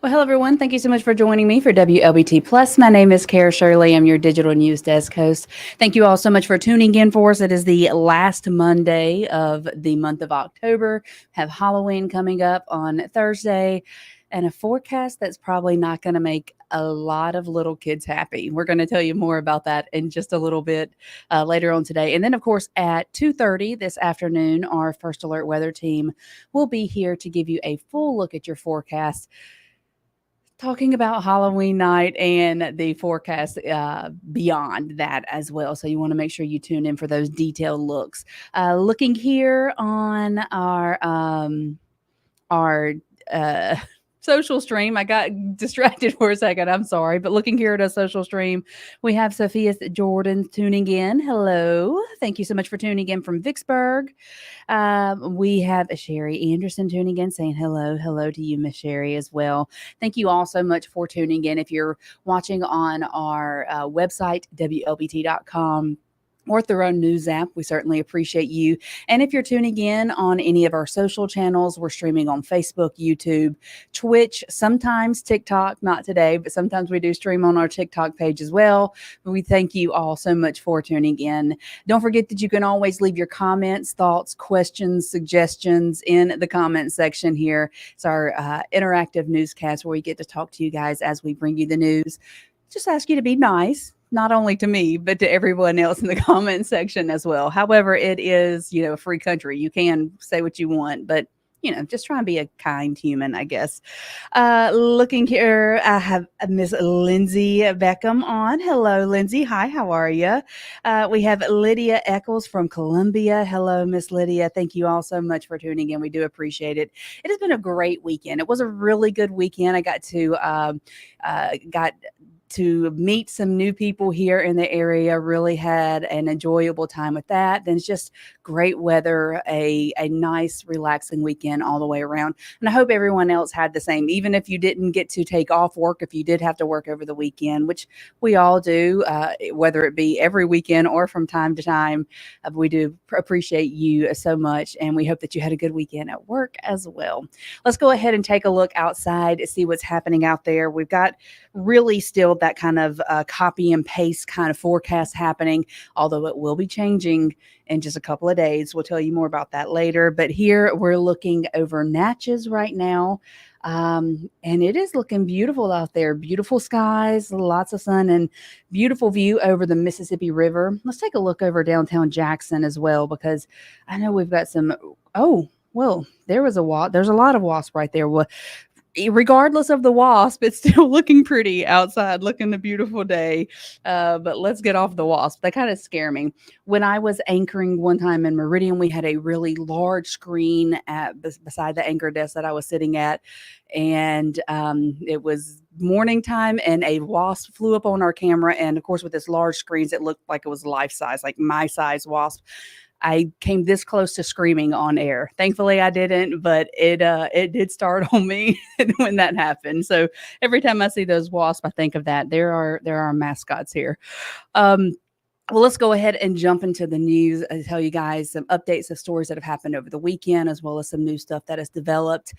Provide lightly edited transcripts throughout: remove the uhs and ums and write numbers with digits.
Well, hello, everyone. Thank you so much for joining me for Wlbt Plus. My name is Kara Shirley. I'm your digital news desk host. Thank you all so much for tuning in for us. It is the last Monday of the month of October. Have Halloween coming up on Thursday, and a forecast that's probably not going to make a lot of little kids happy. We're going to tell you more about that in just a little bit later on today. And then, of course, at 2:30 this afternoon, our First Alert weather team will be here to give you a full look at your forecast, talking about Halloween night and the forecast beyond that as well. So you want to make sure you tune in for those detailed looks. Looking here on our social stream. I got distracted for a second. I'm sorry. But looking here at a social stream, we have Sophia Jordan tuning in. Hello. Thank you so much for tuning in from Vicksburg. We have Sherry Anderson tuning in, saying hello. Hello to you, Miss Sherry, as well. Thank you all so much for tuning in. If you're watching on our website, WLBT.com, or through our news app, we certainly appreciate you. And if you're tuning in on any of our social channels, we're streaming on Facebook, YouTube, Twitch, sometimes TikTok, not today, but sometimes we do stream on our TikTok page as well. We thank you all so much for tuning in. Don't forget that you can always leave your comments, thoughts, questions, suggestions in the comment section here. It's our interactive newscast where we get to talk to you guys as we bring you the news. Just ask you to be nice, not only to me, but to everyone else in the comment section as well. However, it is, a free country. You can say what you want, but just try and be a kind human, I guess. Looking here, I have Miss Lindsay Beckham on. Hello, Lindsay. Hi, how are you? We have Lydia Eccles from Columbia. Hello, Miss Lydia. Thank you all so much for tuning in. We do appreciate it. It has been a great weekend. It was a really good weekend. I got to meet some new people here in the area. Really had an enjoyable time with that. Then it's just great weather, a nice relaxing weekend all the way around. And I hope everyone else had the same, even if you didn't get to take off work, if you did have to work over the weekend, which we all do, whether it be every weekend or from time to time. We do appreciate you so much, and we hope that you had a good weekend at work as well. Let's go ahead and take a look outside to see what's happening out there. We've got really still that kind of copy and paste kind of forecast happening, although it will be changing in just a couple of days. We'll tell you more about that later. But here we're looking over Natchez right now. And it is looking beautiful out there. Beautiful skies, lots of sun, and beautiful view over the Mississippi River. Let's take a look over downtown Jackson as well, because I know we've got some, there's a lot of wasp right there. Well, regardless of the wasp, it's still looking pretty outside, looking a beautiful day. But let's get off the wasp. They kind of scare me. When I was anchoring one time in Meridian, we had a really large screen beside the anchor desk that I was sitting at, and it was morning time, and a wasp flew up on our camera. And of course, with this large screens, it looked like it was life size, like my size wasp. I came this close to screaming on air. Thankfully, I didn't, but it did start on me when that happened. So every time I see those wasps, I think of that. There are mascots here. Um, well, let's go ahead and jump into the news and tell you guys some updates of stories that have happened over the weekend, as well as some new stuff that has developed.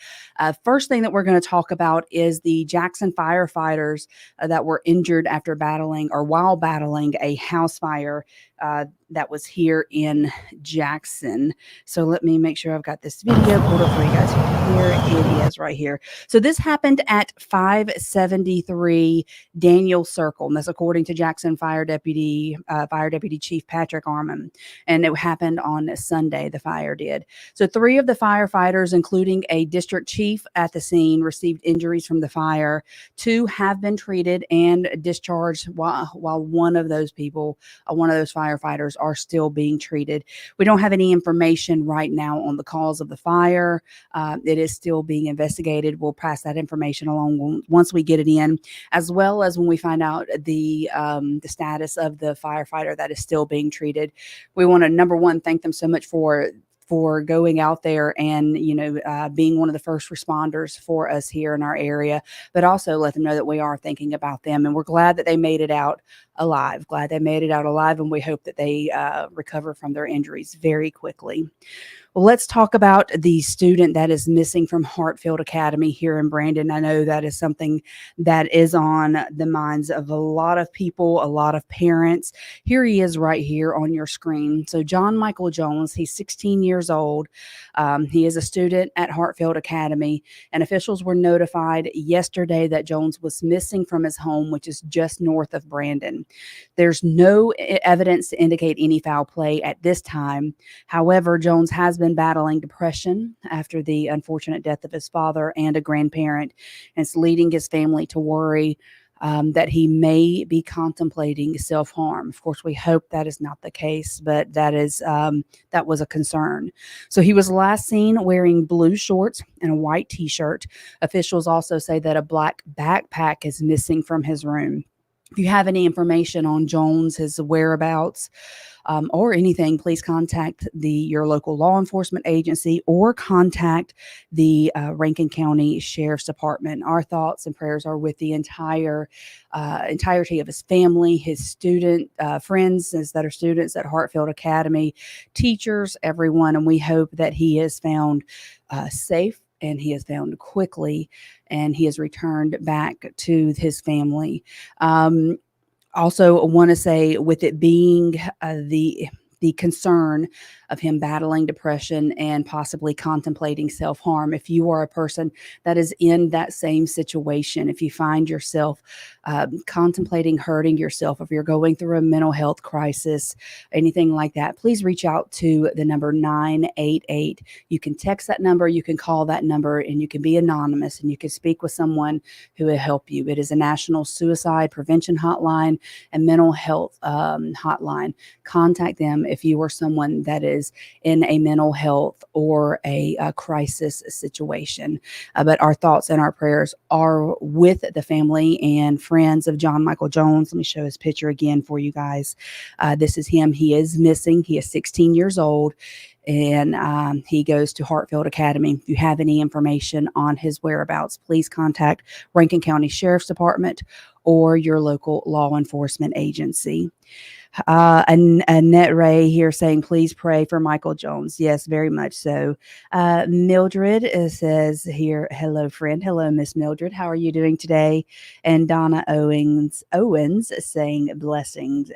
First thing that we're going to talk about is the Jackson firefighters that were injured after battling or while battling a house fire that was here in Jackson. So let me make sure I've got this video pulled up for you guys. Here it is right here. So this happened at 573 Daniel Circle, and that's according to Jackson Fire Deputy Chief Patrick Armon. And it happened on Sunday, the fire did. So 3 of the firefighters, including a district chief at the scene, received injuries from the fire. 2 have been treated and discharged, while one of those firefighters are still being treated. We don't have any information right now on the cause of the fire. It is still being investigated. We'll pass that information along once we get it in, as well as when we find out the status of the firefighter that is still being treated. We want to, number one, thank them so much for going out there and being one of the first responders for us here in our area, but also let them know that we are thinking about them, and we're glad that they made it out alive. And we hope that they recover from their injuries very quickly. Well, let's talk about the student that is missing from Hartfield Academy here in Brandon. I know that is something that is on the minds of a lot of people, a lot of parents. Here he is right here on your screen. So John Michael Jones, he's 16 years old. He is a student at Hartfield Academy, and officials were notified yesterday that Jones was missing from his home, which is just north of Brandon. There's no evidence to indicate any foul play at this time. However, Jones has been battling depression after the unfortunate death of his father and a grandparent, and it's leading his family to worry that he may be contemplating self-harm. Of course, we hope that is not the case, but that was a concern. So he was last seen wearing blue shorts and a white t-shirt. Officials also say that a black backpack is missing from his room. If you have any information on Jones, his whereabouts, or anything, please contact your local law enforcement agency or contact the Rankin County Sheriff's Department. Our thoughts and prayers are with the entirety of his family, his student friends that are students at Hartfield Academy, teachers, everyone, and we hope that he is found safe, and he is found quickly, and he is returned back to his family. Also, want to say, with it being the concern of him battling depression and possibly contemplating self-harm, if you are a person that is in that same situation, if you find yourself contemplating hurting yourself, if you're going through a mental health crisis, anything like that, please reach out to the number 988. You can text that number, you can call that number, and you can be anonymous, and you can speak with someone who will help you. It is a national suicide prevention hotline and mental health hotline. Contact them if you are someone that is in a mental health or a crisis situation. But our thoughts and our prayers are with the family and friends of John Michael Jones. Let me show his picture again for you guys. This is him. He is missing. He is 16 years old, and he goes to Hartfield Academy. If you have any information on his whereabouts, please contact Rankin County Sheriff's Department or your local law enforcement agency. And Annette Ray here saying, please pray for Michael Jones. Yes, very much so. Mildred says here, hello, friend. Hello, Miss Mildred. How are you doing today? And Donna Owens saying blessings.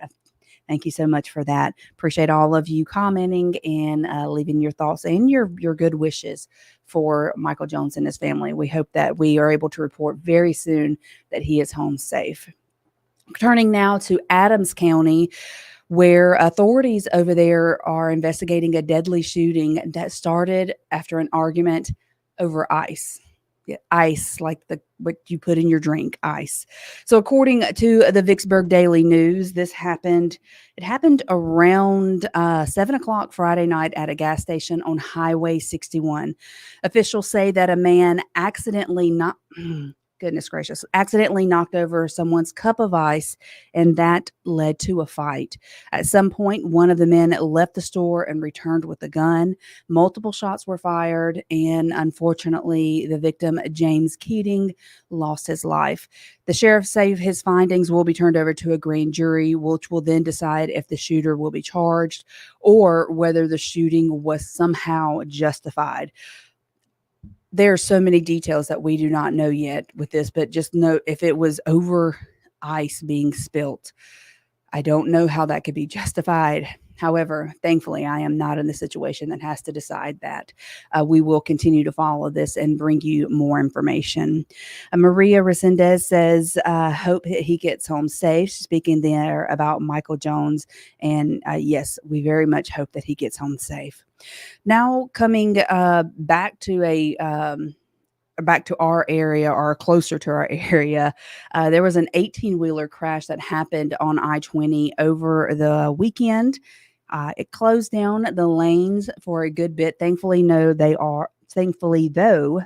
Thank you so much for that. Appreciate all of you commenting and leaving your thoughts and your good wishes for Michael Jones and his family. We hope that we are able to report very soon that he is home safe. Turning now to Adams County, where authorities over there are investigating a deadly shooting that started after an argument over ice. ice, like what you put in your drink, ice. So according to the Vicksburg Daily News, it happened around 7 o'clock Friday night at a gas station on Highway 61. Officials say that a man accidentally not goodness gracious, accidentally knocked over someone's cup of ice, and that led to a fight. At some point, one of the men left the store and returned with a gun. Multiple shots were fired, and unfortunately, the victim, James Keating, lost his life. The sheriff said his findings will be turned over to a grand jury, which will then decide if the shooter will be charged or whether the shooting was somehow justified. There are so many details that we do not know yet with this, but just know if it was over ice being spilt, I don't know how that could be justified. However, thankfully, I am not in the situation that has to decide that. We will continue to follow this and bring you more information. Maria Resendez says, hope he gets home safe. Speaking there about Michael Jones. And yes, we very much hope that he gets home safe. Now coming back to our area or closer to our area, there was an 18-wheeler crash that happened on I-20 over the weekend. It closed down the lanes for a good bit. Thankfully, though,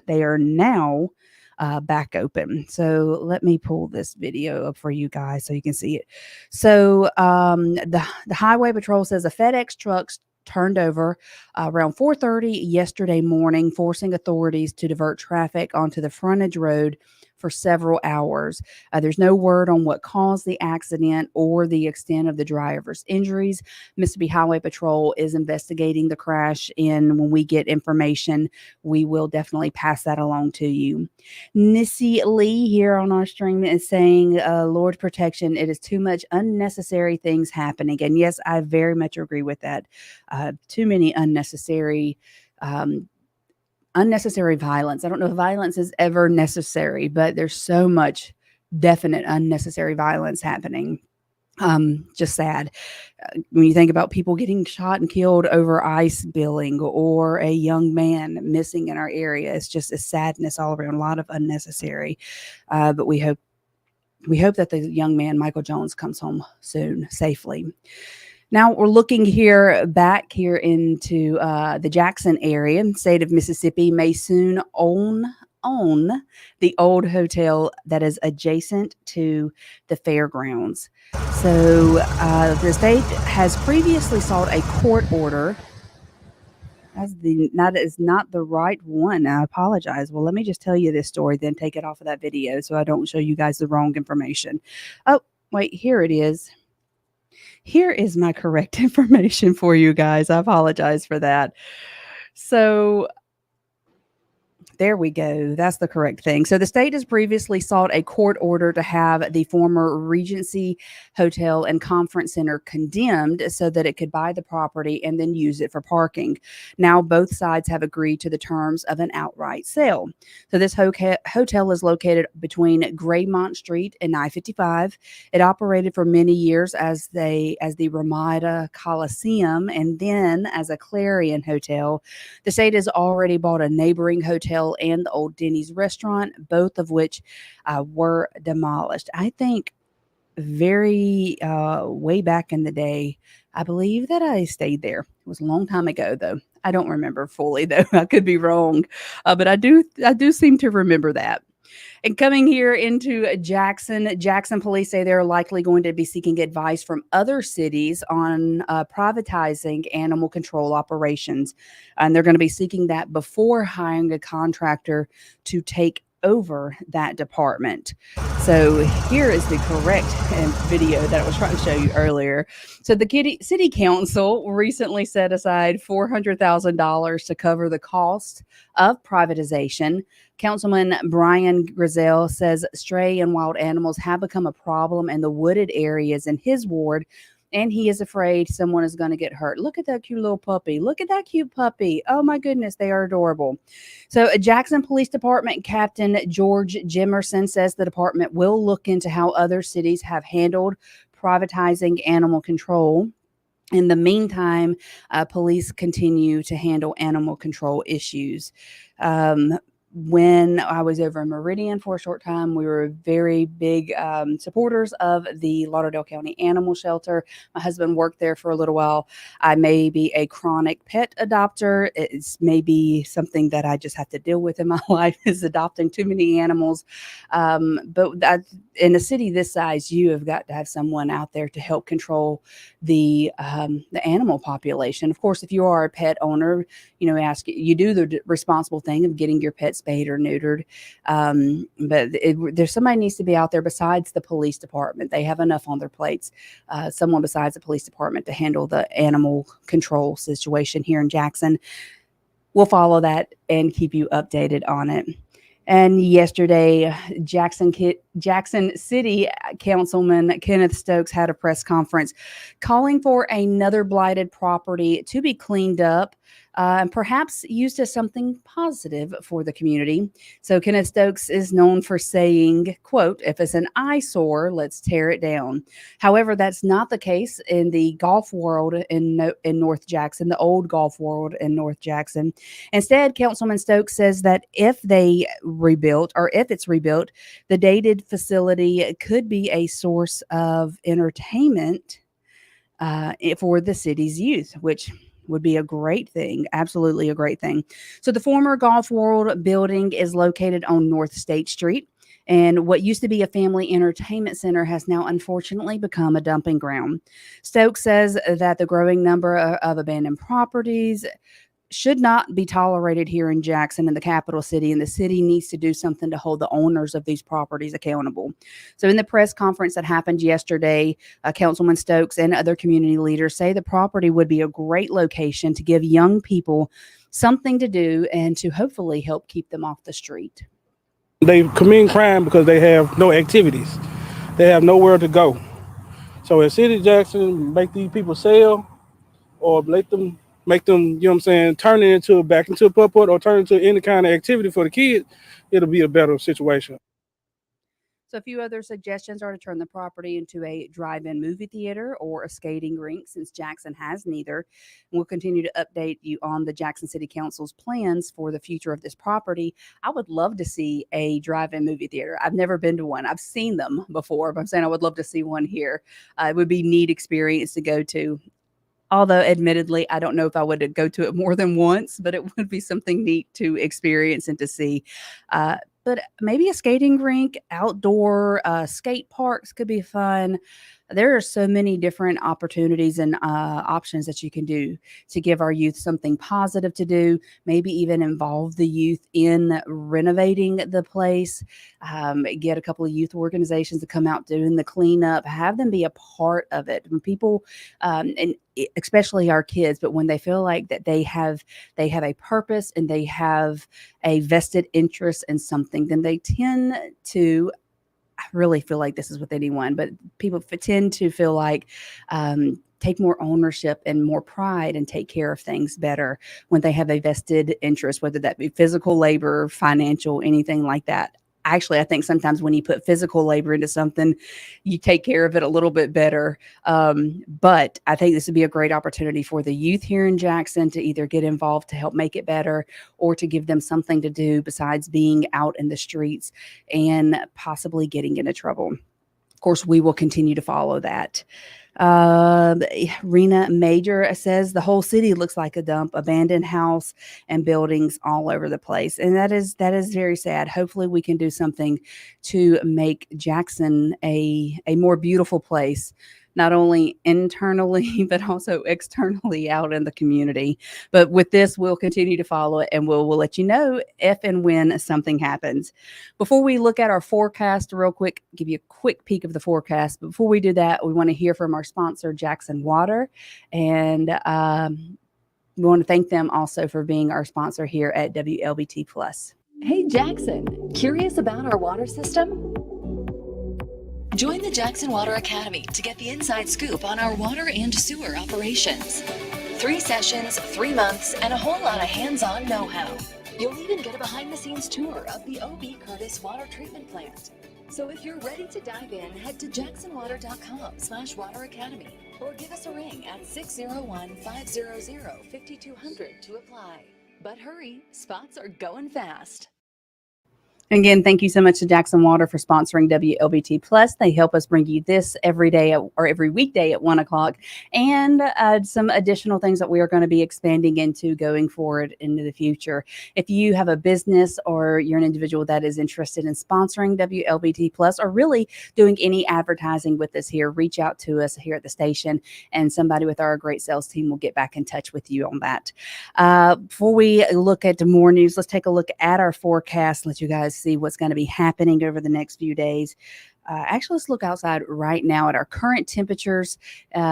they are now back open. So let me pull this video up for you guys so you can see it. So the Highway Patrol says a FedEx truck turned over around 4:30 yesterday morning, forcing authorities to divert traffic onto the frontage road for several hours. There's no word on what caused the accident or the extent of the driver's injuries. Mississippi Highway Patrol is investigating the crash, and when we get information, we will definitely pass that along to you. Nissy Lee here on our stream is saying, Lord protection, it is too much unnecessary things happening. And yes, I very much agree with that. Too many unnecessary violence. I don't know if violence is ever necessary, but there's so much definite unnecessary violence happening. Just sad. When you think about people getting shot and killed over ice billing or a young man missing in our area, it's just a sadness all around, a lot of unnecessary. But we hope that the young man, Michael Jones, comes home soon, safely. Now we're looking back here into the Jackson area. State of Mississippi may soon own the old hotel that is adjacent to the fairgrounds. So the state has previously sought a court order. That is not the right one. I apologize. Well, let me just tell you this story, then take it off of that video so I don't show you guys the wrong information. Oh, wait, here it is. Here is my correct information for you guys. I apologize for that. So there we go. That's the correct thing. So the state has previously sought a court order to have the former Regency Hotel and Conference Center condemned so that it could buy the property and then use it for parking. Now both sides have agreed to the terms of an outright sale. So this hotel is located between Graymont Street and I-55. It operated for many years as the Ramada Coliseum and then as a Clarion Hotel. The state has already bought a neighboring hotel and the old Denny's restaurant, both of which were demolished. I think way back in the day, I believe that I stayed there. It was a long time ago, though. I don't remember fully, though. I could be wrong, but I do seem to remember that. And coming here into Jackson police say they're likely going to be seeking advice from other cities on privatizing animal control operations. And they're going to be seeking that before hiring a contractor to take over that department. So here is the correct video that I was trying to show you earlier. So the city council recently set aside $400,000 to cover the cost of privatization. Councilman Brian Grizzell says stray and wild animals have become a problem in the wooded areas in his ward, and he is afraid someone is going to get hurt. Look at that cute little puppy. Look at that cute puppy. Oh my goodness, they are adorable. So Jackson Police Department Captain George Jimerson says the department will look into how other cities have handled privatizing animal control. In the meantime, police continue to handle animal control issues. when I was over in Meridian for a short time, we were very big supporters of the Lauderdale County Animal Shelter. My husband worked there for a little while. I may be a chronic pet adopter. It's maybe something that I just have to deal with in my life is adopting too many animals. In a city this size, you have got to have someone out there to help control the animal population. Of course, if you are a pet owner, you do the responsible thing of getting your pet spayed or neutered. There's somebody needs to be out there besides the police department. They have enough on their plates. Someone besides the police department to handle the animal control situation here in Jackson. We'll follow that and keep you updated on it. And yesterday, Jackson City Councilman Kenneth Stokes had a press conference calling for another blighted property to be cleaned up and perhaps used as something positive for the community. So Kenneth Stokes is known for saying, quote, "If it's an eyesore, let's tear it down." However, that's not the case in the golf world in North Jackson, the old golf world in North Jackson. Instead, Councilman Stokes says that if it's rebuilt, the dated facility could be a source of entertainment for the city's youth, which would be a great thing. Absolutely a great thing. So the former Golf World building is located on North State Street. And what used to be a family entertainment center has now unfortunately become a dumping ground. Stokes says that the growing number of abandoned properties should not be tolerated here in Jackson, in the capital city, and the city needs to do something to hold the owners of these properties accountable. So, in the press conference that happened yesterday, Councilman Stokes and other community leaders say the property would be a great location to give young people something to do and to hopefully help keep them off the street. They commit crime because they have no activities. They have nowhere to go. So in City Jackson, make these people sell or make them, you know what I'm saying, turn it into back into a putt or turn it into any kind of activity for the kids, it'll be a better situation. So, a few other suggestions are to turn the property into a drive in movie theater or a skating rink, since Jackson has neither. And we'll continue to update you on the Jackson City Council's plans for the future of this property. I would love to see a drive in movie theater. I've never been to one, I've seen them before, but I'm saying I would love to see one here. It would be a neat experience to go to. Although, admittedly, I don't know if I would go to it more than once, but it would be something neat to experience and to see. But maybe a skating rink, outdoor skate parks could be fun. There are so many different opportunities and options that you can do to give our youth something positive to do. Maybe even involve the youth in renovating the place. Get a couple of youth organizations to come out doing the cleanup. Have them be a part of it. When people, especially our kids, but when they feel like that they have a purpose and they have a vested interest in something, then they tend to, I really feel like this is with anyone, but people tend to feel like take more ownership and more pride and take care of things better when they have a vested interest, whether that be physical labor, financial, anything like that. Actually, I think sometimes when you put physical labor into something, you take care of it a little bit better. But I think this would be a great opportunity for the youth here in Jackson to either get involved to help make it better or to give them something to do besides being out in the streets and possibly getting into trouble. Of course, we will continue to follow that. Uh, Rena Major says the whole city looks like a dump, abandoned house and buildings all over the place, and that is very sad. Hopefully, we can do something to make Jackson a more beautiful place, not only internally but also externally out in the community. But with this, we'll continue to follow it, and we'll let you know if and when something happens. Before we look at our forecast real quick, give you a quick peek of the forecast. But before we do that, we want to hear from our sponsor, Jackson Water. And we want to thank them also for being our sponsor here at WLBT Plus. Hey Jackson, curious about our water system? Join the Jackson Water Academy to get the inside scoop on our water and sewer operations. 3 sessions, 3 months, and a whole lot of hands-on know-how. You'll even get a behind-the-scenes tour of the O.B. Curtis Water Treatment Plant. So if you're ready to dive in, head to jacksonwater.com/wateracademy or give us a ring at 601-500-5200 to apply. But hurry, spots are going fast. Again, thank you so much to Jackson Water for sponsoring WLBT Plus. They help us bring you this every day or every weekday at 1 o'clock, and some additional things that we are going to be expanding into going forward into the future. If you have a business or you're an individual that is interested in sponsoring WLBT Plus or really doing any advertising with us here, reach out to us here at the station, and somebody with our great sales team will get back in touch with you on that. Before we look at more news, let's take a look at our forecast, let you guys see what's going to be happening over the next few days. Actually, let's look outside right now at our current temperatures.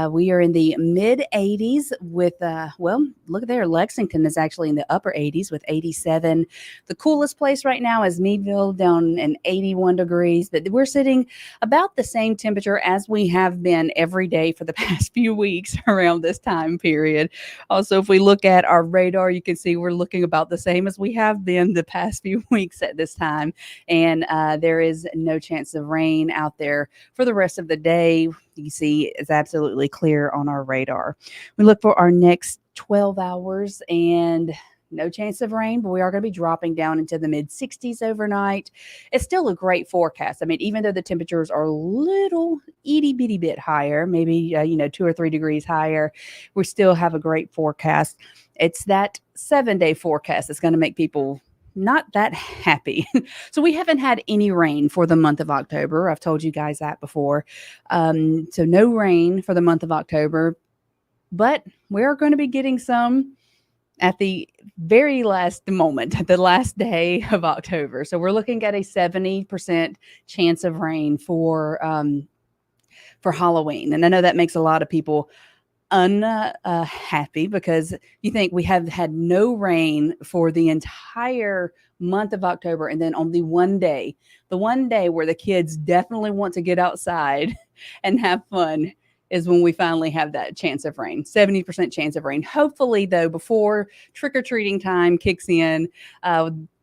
We are in the mid 80s with, well, look there. Lexington is actually in the upper 80s with 87. The coolest place right now is Meadville down in 81 degrees, but we're sitting about the same temperature as we have been every day for the past few weeks around this time period. Also, if we look at our radar, you can see we're looking about the same as we have been the past few weeks at this time. And there is no chance of rain out there for the rest of the day. You see it's absolutely clear on our radar. We look for our next 12 hours and no chance of rain, but we are going to be dropping down into the mid 60s overnight. It's still a great forecast. I mean, even though the temperatures are a little itty bitty bit higher, maybe 2 or 3 degrees higher, we still have a great forecast. It's that 7-day forecast that's going to make people not that happy. So we haven't had any rain for the month of October. I've told you guys that before. So no rain for the month of October, but we're going to be getting some at the very last moment, the last day of October. So we're looking at a 70% chance of rain for Halloween. And I know that makes a lot of people unhappy because you think we have had no rain for the entire month of October, and then on the one day where the kids definitely want to get outside and have fun is when we finally have that chance of rain, 70% chance of rain. Hopefully, though, before trick-or-treating time kicks in,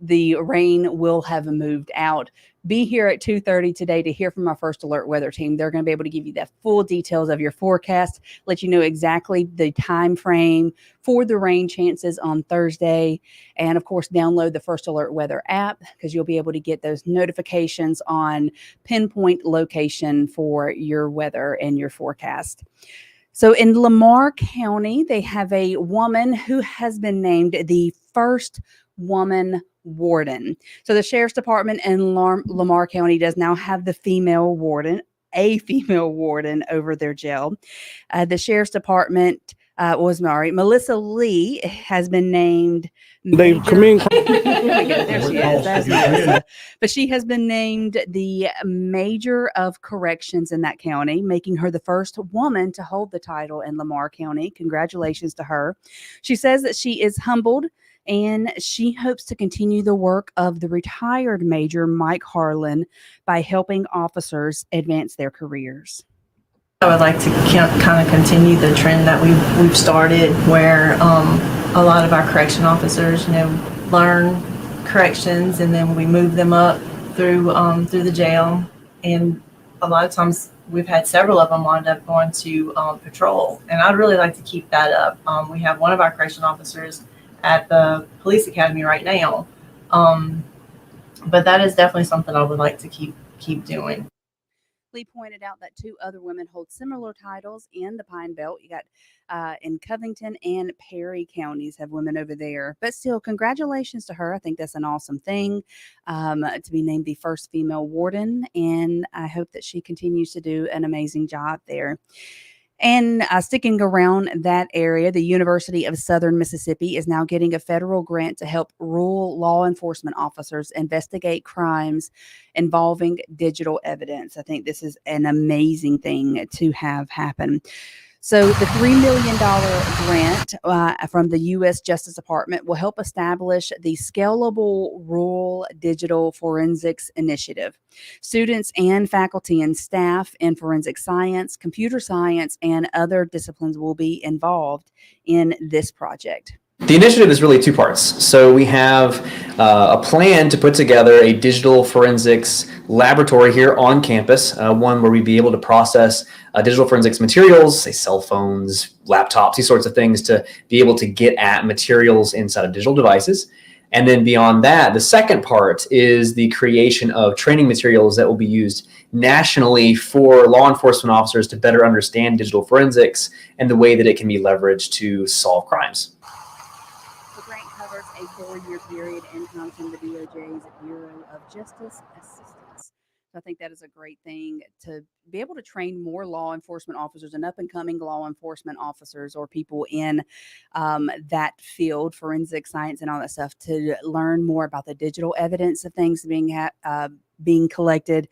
the rain will have moved out. Be here at 2:30 today to hear from our First Alert weather team. They're going to be able to give you the full details of your forecast, let you know exactly the time frame for the rain chances on Thursday, and of course, download the First Alert weather app because you'll be able to get those notifications on pinpoint location for your weather and your forecast. So in Lamar County, they have a woman who has been named the first woman warden. So the sheriff's department in Lamar County does now have a female warden over their jail. The sheriff's department Melissa Lee has been named. They commit. There she is. That's Melissa. But she has been named the major of corrections in that county, making her the first woman to hold the title in Lamar County. Congratulations to her. She says that she is humbled and she hopes to continue the work of the retired Major Mike Harlan by helping officers advance their careers. I would like to kind of continue the trend that we've started, where a lot of our correction officers, learn corrections, and then we move them up through the jail. And a lot of times we've had several of them wind up going to patrol, and I'd really like to keep that up. We have one of our correction officers at the police academy right now, but that is definitely something I would like to keep doing. Lee pointed out that 2 other women hold similar titles in the Pine Belt. You got in Covington and Perry counties have women over there. But still, congratulations to her. I think that's an awesome thing to be named the first female warden, and I hope that she continues to do an amazing job there. And sticking around that area, the University of Southern Mississippi is now getting a federal grant to help rural law enforcement officers investigate crimes involving digital evidence. I think this is an amazing thing to have happen. So the $3 million grant from the U.S. Justice Department will help establish the Scalable Rural Digital Forensics Initiative. Students and faculty and staff in forensic science, computer science, and other disciplines will be involved in this project. The initiative is really 2 parts. So we have a plan to put together a digital forensics laboratory here on campus, one where we'd be able to process digital forensics materials, say cell phones, laptops, these sorts of things, to be able to get at materials inside of digital devices. And then beyond that, the second part is the creation of training materials that will be used nationally for law enforcement officers to better understand digital forensics and the way that it can be leveraged to solve crimes. The grant covers a 4-year period and comes from the DOJ's Bureau of Justice Assistance. So I think that is a great thing to be able to train more law enforcement officers and up and coming law enforcement officers or people in that field, forensic science and all that stuff, to learn more about the digital evidence of things being collected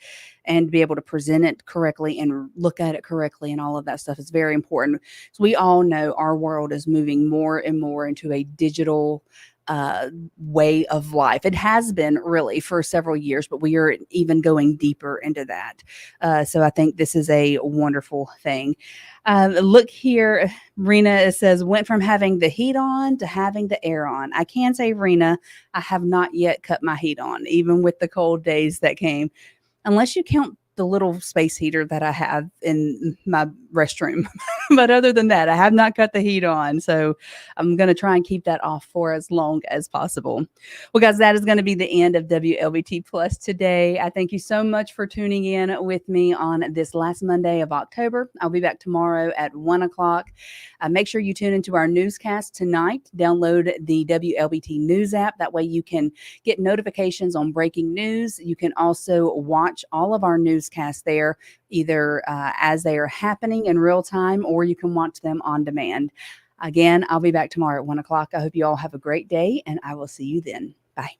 and be able to present it correctly and look at it correctly, and all of that stuff is very important. So we all know our world is moving more and more into a digital way of life. It has been really for several years, but we are even going deeper into that. So I think this is a wonderful thing. Look here, Rena says, went from having the heat on to having the air on. I can say, Rena, I have not yet cut my heat on, even with the cold days that came, unless you count the little space heater that I have in my restroom. But other than that, I have not cut the heat on. So I'm going to try and keep that off for as long as possible. Well, guys, that is going to be the end of WLBT Plus today. I thank you so much for tuning in with me on this last Monday of October. I'll be back tomorrow at 1 o'clock. Make sure you tune into our newscast tonight. Download the WLBT News app. That way you can get notifications on breaking news. You can also watch all of our newscasts there, either as they are happening in real time, or you can watch them on demand. Again, I'll be back tomorrow at 1 o'clock. I hope you all have a great day, and I will see you then. Bye.